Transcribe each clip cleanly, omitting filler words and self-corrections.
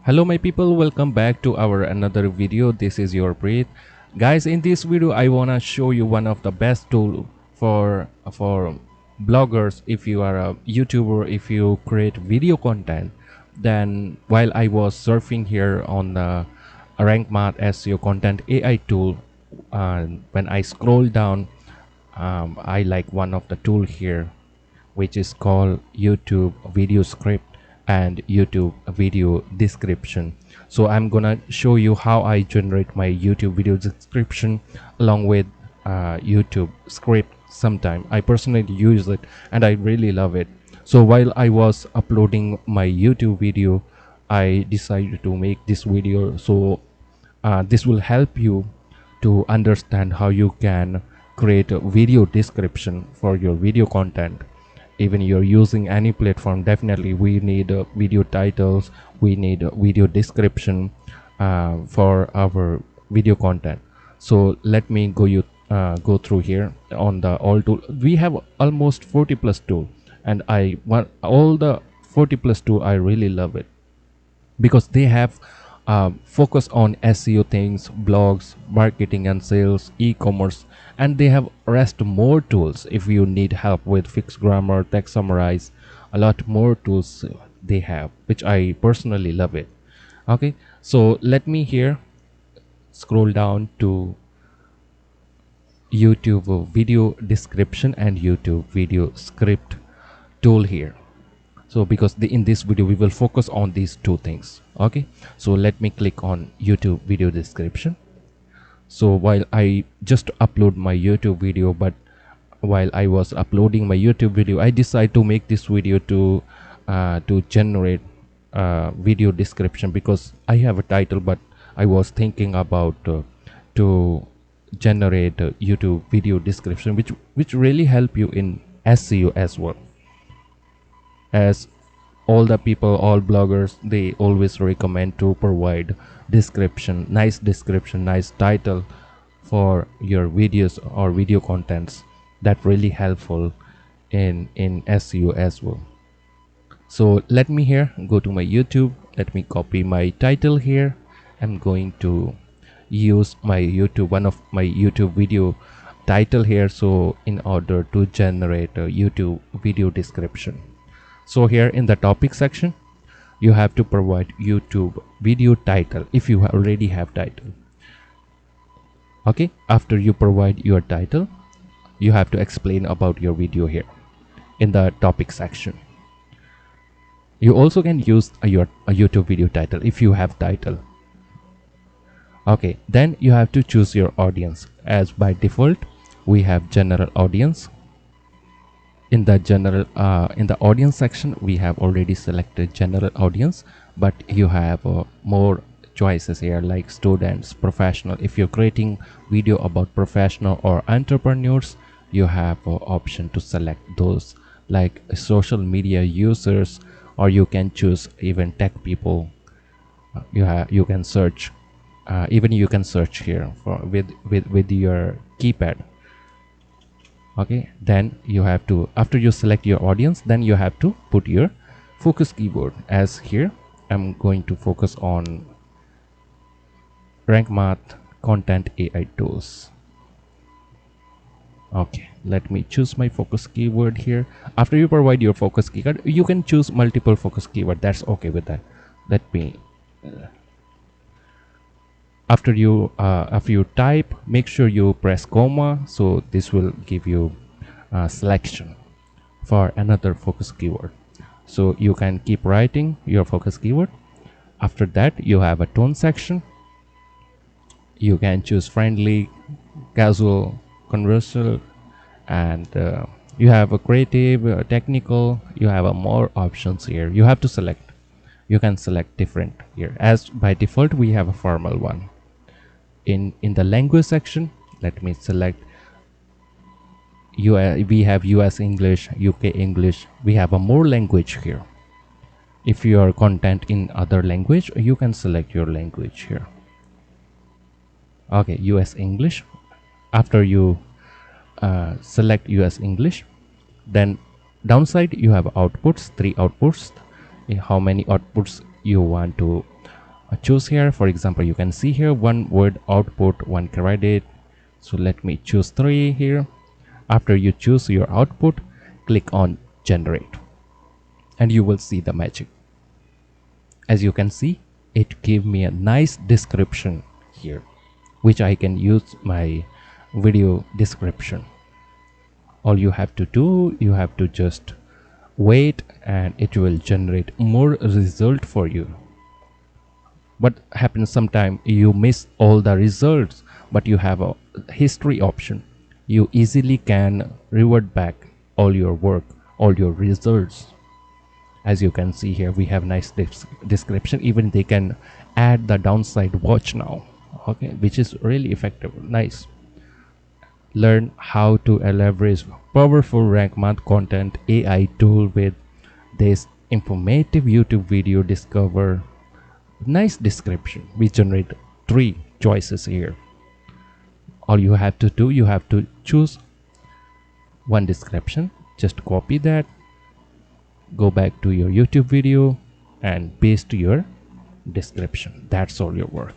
Hello my people, welcome back to our another video. This is your Preet. Guys, in this video I wanna show you one of the best tool for bloggers. If you are a YouTuber, if you create video content, then while I was surfing here on the RankMath SEO content AI tool, when I scroll down, I like one of the tool here which is called YouTube video script and YouTube video description. So I'm gonna show you how I generate my YouTube video description along with YouTube script. Sometime I personally use it and I really love it. So while I was uploading my YouTube video, I decided to make this video. So this will help you to understand how you can create a video description for your video content. Even you're using any platform, definitely we need video titles, we need a video description for our video content. So let me go through here on the all tool. We have almost 40 plus tool, and I want all the 40 plus tool. I really love it because they have focus on SEO things, blogs, marketing and sales, e-commerce, and they have rest more tools if you need help with fixed grammar, text summarize, a lot more tools they have, which I personally love it. Okay, so let me here scroll down to YouTube video description and YouTube video script tool here. So because in this video we will focus on these two things. Okay, so let me click on YouTube video description. So while I just upload my YouTube video, but while I was uploading my YouTube video, I decided to make this video to generate video description, because I have a title, but I was thinking about to generate YouTube video description, which really help you in SEO as well. As all the people, all bloggers, they always recommend to provide description, nice title for your videos or video contents. That really helpful in SEO as well. So let me here go to my YouTube, let me copy my title here. I'm going to use my YouTube, one of my YouTube video title here, so in order to generate a YouTube video description. So here in the topic section, you have to provide YouTube video title if you already have title. Okay, after you provide your title, you have to explain about your video here in the topic section. You also can use a YouTube video title if you have title. Okay, then you have to choose your audience. As by default, we have general audience. In the audience section, we have already selected general audience, but you have more choices here, like students, professional. If you're creating video about professional or entrepreneurs, you have option to select those, like social media users, or you can choose even tech people. You can search, even you can search here for with your keypad. Okay, then you have to, after you select your audience, then you have to put your focus keyword. As here I'm going to focus on RankMath content AI tools. Okay, let me choose my focus keyword here. After you provide your focus keyword, you can choose multiple focus keyword, that's okay with that. Let me after you type, make sure you press comma, so this will give you selection for another focus keyword. So you can keep writing your focus keyword. After that, you have a tone section. You can choose friendly, casual, controversial, and you have a creative, technical. You have more options here. You have to select. You can select different here. As by default, we have a formal one. In the language section, let me select we have US English, UK English. We have a more language here. If your content in other language, you can select your language here. Okay, US English. After you select US English, then downside you have outputs, 3 outputs. How many outputs you want to choose here. For example, you can see here one word output, one credit. So let me choose 3 here. After you choose your output, click on generate and you will see the magic. As you can see, it gave me a nice description here, which I can use my video description. All you have to do, you have to just wait and it will generate more result for you. What happens sometimes you miss all the results, but you have a history option. You easily can revert back all your work, all your results. As you can see here, we have nice description. Even they can add the downside watch now, okay, which is really effective. Nice. Learn how to leverage powerful rank math content AI tool with this informative YouTube video. Discover nice description. We generate 3 choices here. All you have to do, you have to choose one description, just copy that, go back to your YouTube video and paste your description. That's all your work.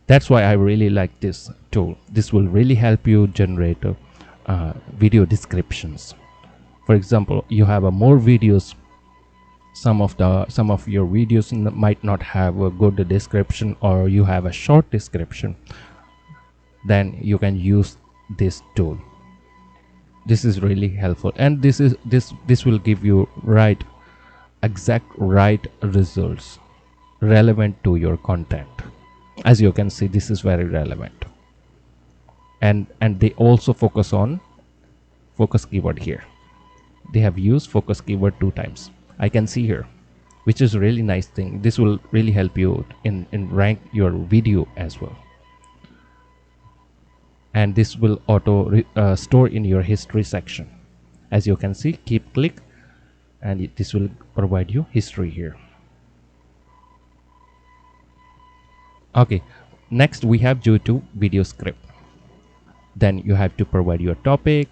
That's why I really like this tool. This will really help you generate video descriptions. For example, you have more videos. Some of your videos might not have a good description, or you have a short description. Then you can use this tool. This is really helpful, and this will give you exact right results relevant to your content. As you can see, this is very relevant, and they also focus on focus keyword here. They have used focus keyword 2 times. I can see here, which is a really nice thing. This will really help you in rank your video as well. And this will auto store in your history section. As you can see, keep click and this will provide you history here. Okay, next we have YouTube video script. Then you have to provide your topic,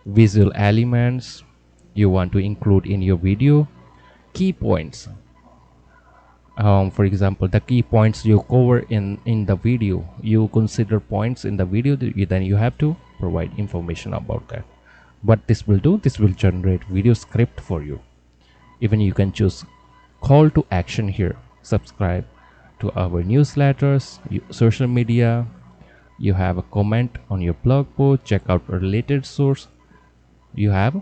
visual elements you want to include in your video, key points. For example, the key points you cover in the video, you consider points in the video, then you have to provide information about that. What this will do, this will generate video script for you. Even you can choose call to action here. Subscribe to our newsletters, social media. You have a comment on your blog post, check out a related source. You have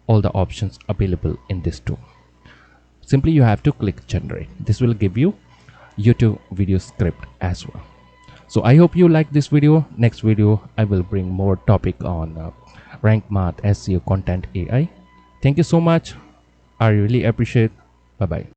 all the options available in this tool. Simply you have to click generate. This will give you YouTube video script as well. So I hope you like this video. Next video I will bring more topic on rank math, SEO, content AI. Thank you so much. I really appreciate. Bye bye.